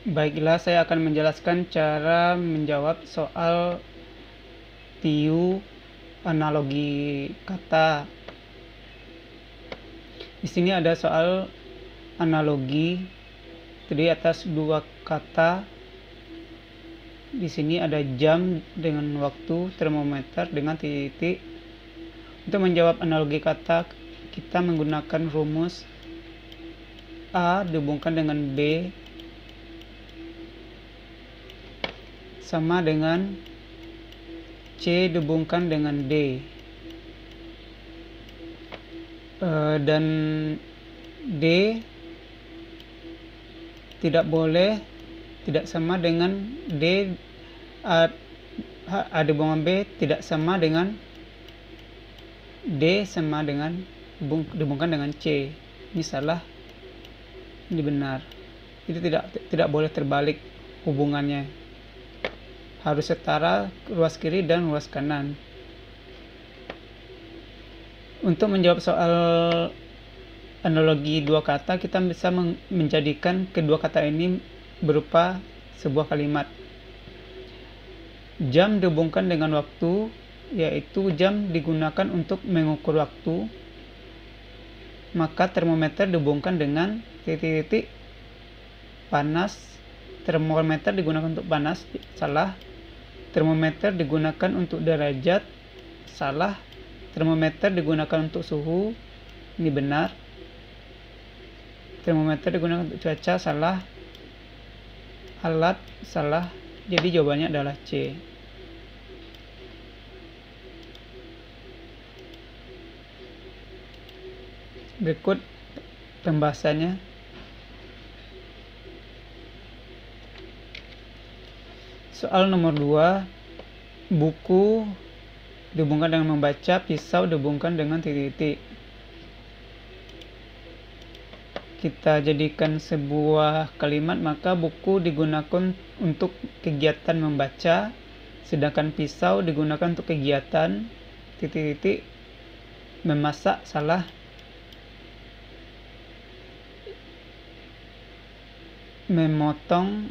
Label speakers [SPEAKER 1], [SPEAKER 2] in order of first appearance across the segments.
[SPEAKER 1] Baiklah, saya akan menjelaskan cara menjawab soal TIU analogi kata. Di sini ada soal analogi terdiri atas dua kata. Di sini ada jam dengan waktu, termometer dengan titik. Untuk menjawab analogi kata, kita menggunakan rumus A dihubungkan dengan B sama dengan C dihubungkan dengan D. Dan D tidak sama dengan D. A dihubungan B tidak sama dengan D sama dengan dihubungkan dengan C. Ini salah, ini benar. Jadi tidak boleh terbalik hubungannya, harus setara ruas kiri dan ruas kanan. Untuk menjawab soal analogi dua kata, kita bisa menjadikan kedua kata ini berupa sebuah kalimat. Jam dihubungkan dengan waktu, yaitu jam digunakan untuk mengukur waktu, maka termometer dihubungkan dengan titik-titik panas. Termometer digunakan untuk panas, salah. Termometer digunakan untuk derajat, salah. Termometer digunakan untuk suhu, ini benar. Termometer digunakan untuk cuaca, salah. Alat, salah. Jadi jawabannya adalah C. Berikut pembahasannya. Soal nomor 2, buku dihubungkan dengan membaca, pisau dihubungkan dengan titik-titik. Kita jadikan sebuah kalimat, maka buku digunakan untuk kegiatan membaca, sedangkan pisau digunakan untuk kegiatan titik-titik memasak, salah. Memotong,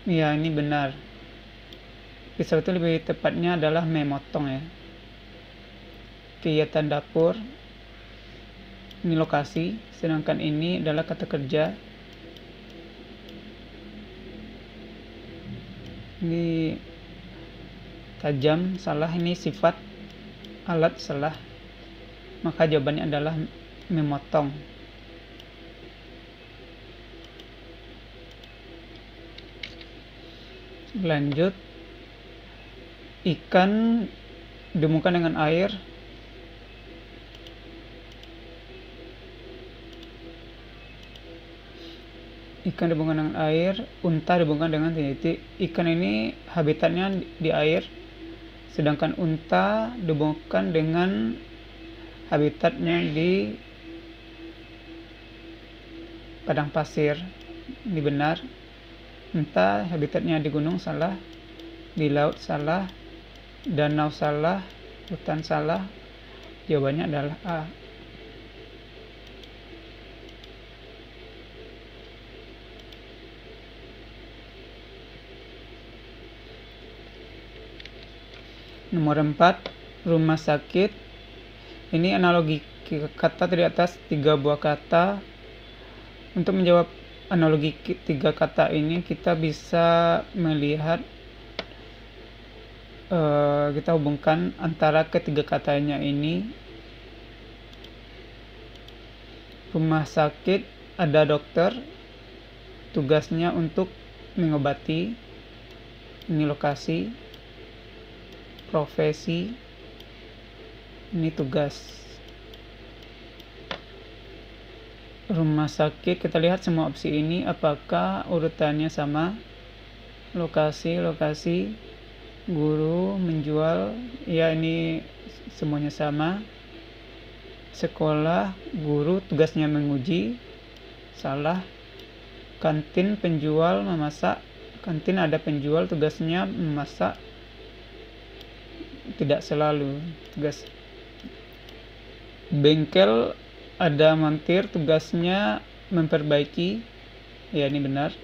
[SPEAKER 1] ya ini benar. Pisau itu lebih tepatnya adalah memotong ya. Kegiatan dapur, ini lokasi, sedangkan ini adalah kata kerja. Ini tajam, salah. Ini sifat alat, salah. Maka jawabannya adalah memotong. Lanjut, ikan dihubungkan dengan air. Ikan dihubungkan dengan air, unta dihubungkan dengan titik. Ikan ini habitatnya di air, sedangkan unta dihubungkan dengan habitatnya di padang pasir. Ini benar. Unta habitatnya di gunung, salah. Di laut, salah. Danau, salah. Hutan, salah. Jawabannya adalah A. Nomor 4, rumah sakit. Ini analogi kata dari atas 3 buah kata. Untuk menjawab analogi 3 kata ini, kita bisa melihat, kita hubungkan antara ketiga katanya ini. Rumah sakit ada dokter, tugasnya untuk mengobati. Ini lokasi. Profesi, ini tugas. Rumah sakit, kita lihat semua opsi ini apakah urutannya sama. Lokasi, guru, menjual, ya ini semuanya sama. Sekolah, guru tugasnya menguji, salah. Kantin, penjual, memasak. Kantin ada penjual, tugasnya memasak, tidak selalu tugas. Bengkel ada montir, tugasnya memperbaiki. Ya, ini benar.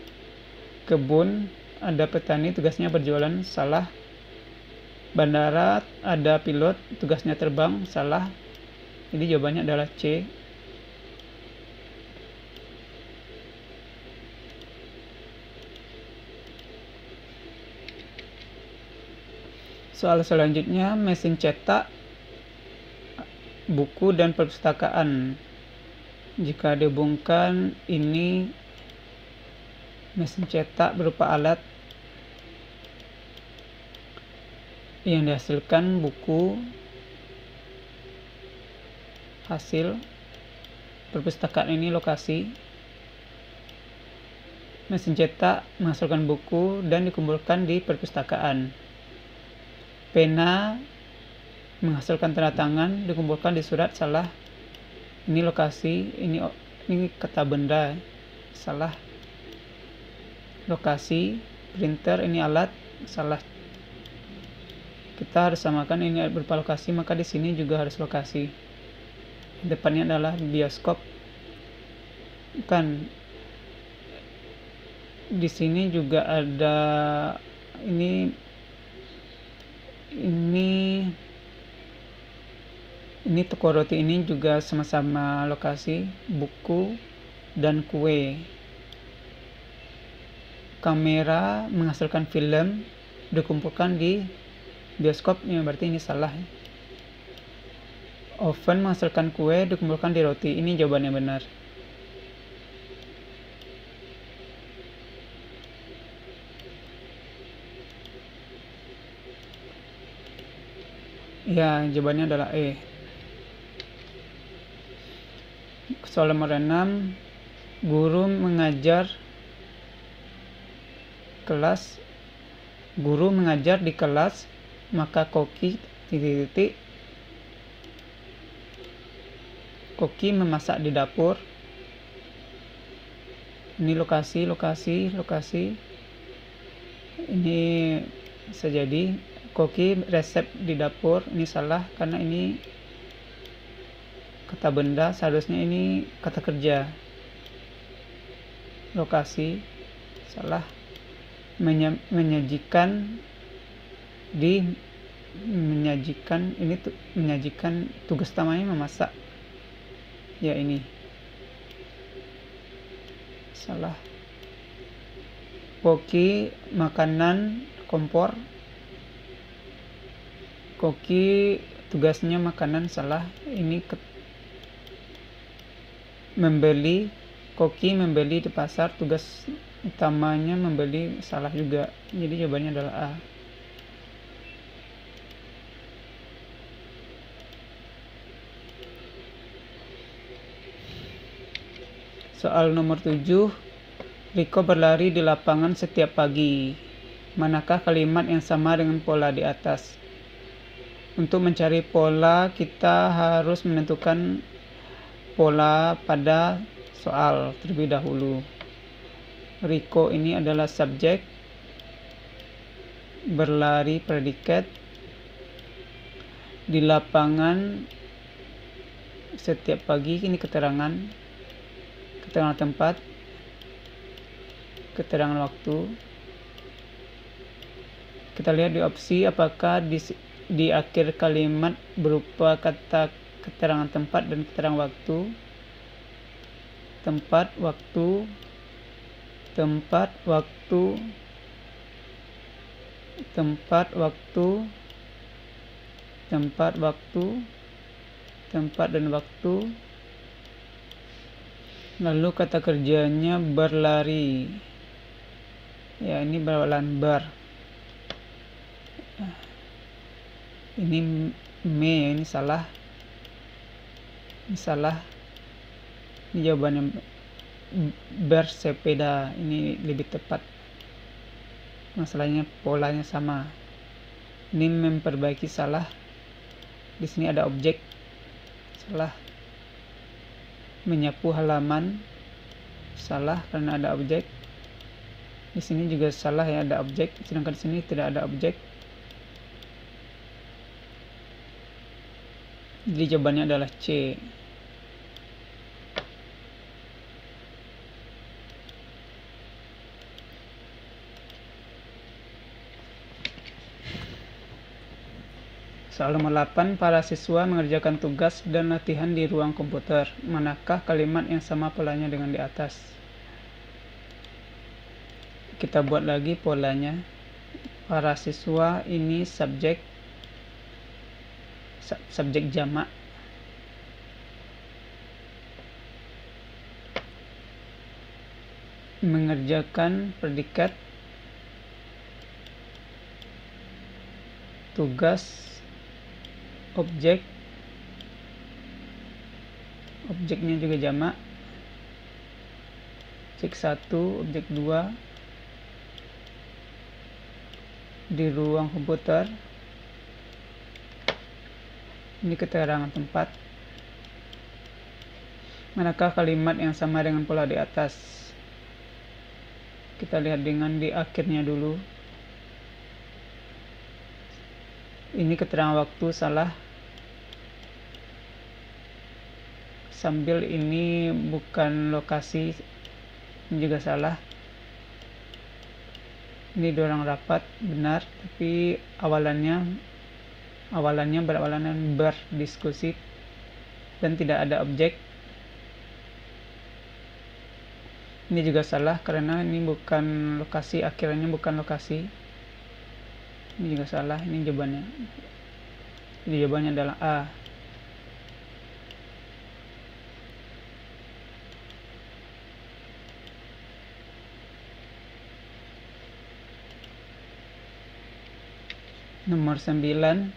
[SPEAKER 1] Kebun, ada petani tugasnya berjualan, salah. Bandara, ada pilot tugasnya terbang, salah. Jadi jawabannya adalah C. Soal selanjutnya, mesin cetak, buku, dan perpustakaan. Jika dihubungkan, ini mesin cetak berupa alat yang dihasilkan buku, hasil. Perpustakaan ini lokasi. Mesin cetak menghasilkan buku dan dikumpulkan di perpustakaan. Pena menghasilkan tanda tangan, dikumpulkan di surat, salah. Ini lokasi, ini kata benda, salah. Lokasi. Printer, ini alat, salah. Kita harus samakan, ini berupa lokasi, maka di sini juga harus lokasi. Depannya adalah bioskop. Kan di sini juga ada ini toko roti, ini juga sama-sama lokasi. Buku dan kue. Kamera menghasilkan film, dikumpulkan di bioskop, ya berarti ini salah. Oven menghasilkan kue, dikumpulkan di roti, ini jawabannya benar. Ya, jawabannya adalah E. Soal nomor 6, guru mengajar di kelas, maka Koki memasak di dapur. Ini lokasi. Ini bisa jadi Koki resep di dapur, ini salah karena ini kata benda, seharusnya ini kata kerja. Lokasi, salah. Menyajikan tugas utamanya memasak, ya ini salah. Koki makanan kompor, Koki tugasnya makanan, salah. Ini Koki membeli di pasar, tugas utamanya membeli, salah juga. Jadi jawabannya adalah A. Soal nomor 7, Riko berlari di lapangan setiap pagi. Manakah kalimat yang sama dengan pola di atas? Untuk mencari pola, kita harus menentukan pola pada soal terlebih dahulu. Riko ini adalah subjek, berlari predikat, di lapangan setiap pagi ini keterangan tempat, keterangan waktu. Kita lihat di opsi apakah di akhir kalimat berupa kata keterangan tempat dan keterangan waktu. Tempat, waktu, tempat, waktu, tempat, waktu, tempat, waktu, tempat dan waktu. Lalu kata kerjanya berlari. Ya, ini berlawan bar. Ini ini salah. Ini salah. Ini jawabannya bersepeda, ini lebih tepat. Masalahnya polanya sama. Ini memperbaiki, salah. Di sini ada objek, salah. Menyapu halaman, salah karena ada objek. Di sini juga salah, ya, ada objek, sedangkan di sini tidak ada objek. Jadi jawabannya adalah C. Soal nomor 8, para siswa mengerjakan tugas dan latihan di ruang komputer. Manakah kalimat yang sama polanya dengan di atas? Kita buat lagi polanya. Para siswa ini subjek jamak. Mengerjakan predikat. Tugas objek, objeknya juga jamak. Objek 1, objek 2 di ruang komputer. Ini keterangan tempat. Manakah kalimat yang sama dengan pola di atas? Kita lihat dengan di akhirnya dulu. Ini keterangan waktu salah. Sambil ini bukan lokasi, ini juga salah. Ini dorang rapat, benar, tapi awalannya berawalan berdiskusi dan tidak ada objek. Ini juga salah karena ini bukan lokasi, akhirnya bukan lokasi. Ini juga salah, ini jawabannya. Jadi jawabannya adalah A. Nomor 9.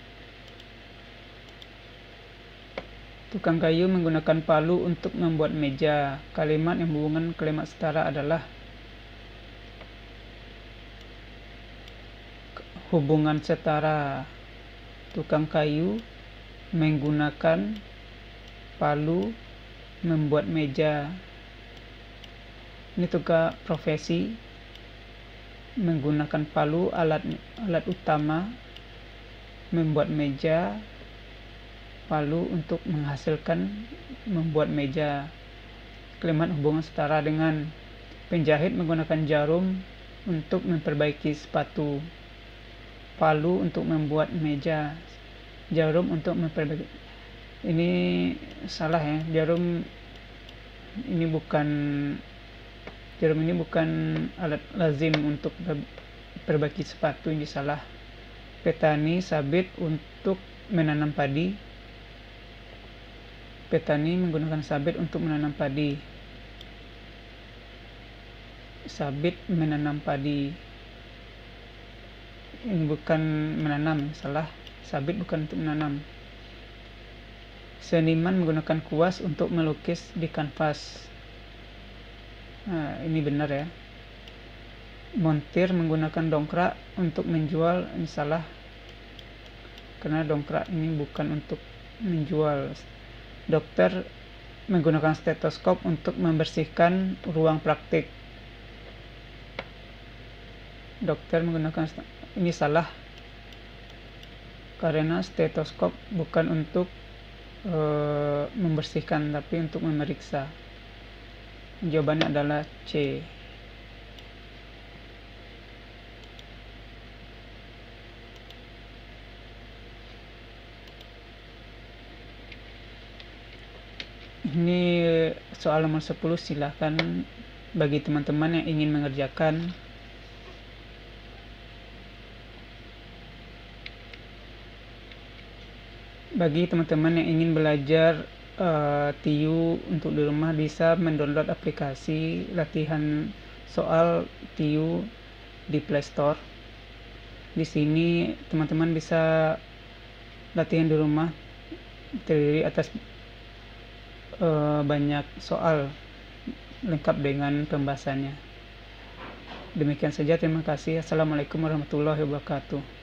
[SPEAKER 1] Tukang kayu menggunakan palu untuk membuat meja. Kalimat yang berhubungan kalimat setara adalah hubungan setara. Tukang kayu menggunakan palu membuat meja. Ini tugas profesi. Menggunakan palu alat utama. Membuat meja. Palu untuk menghasilkan membuat meja. Kalimat hubungan setara dengan penjahit menggunakan jarum untuk memperbaiki sepatu. Palu untuk membuat meja. Jarum untuk memperbaiki. Ini salah ya. Jarum ini bukan alat lazim untuk perbaiki sepatu, ini salah. Petani sabit untuk menanam padi. Petani menggunakan sabit untuk menanam padi. Sabit menanam padi. Ini bukan menanam, salah. Sabit bukan untuk menanam. Seniman menggunakan kuas untuk melukis di kanvas. Nah, ini benar ya. Montir menggunakan dongkrak untuk menjual, ini salah. Karena dongkrak ini bukan untuk menjual. Dokter menggunakan stetoskop untuk membersihkan ruang praktik. Dokter menggunakan, ini salah. Karena stetoskop bukan untuk membersihkan, tapi untuk memeriksa. Jawabannya adalah C. Ini soal nomor 10, silahkan bagi teman-teman yang ingin mengerjakan. Bagi teman-teman yang ingin belajar TIU untuk di rumah, bisa mendownload aplikasi latihan soal TIU di Play Store. Di sini teman-teman bisa latihan di rumah, terdiri atas banyak soal lengkap dengan pembahasannya. Demikian saja, terima kasih. Assalamualaikum warahmatullahi wabarakatuh.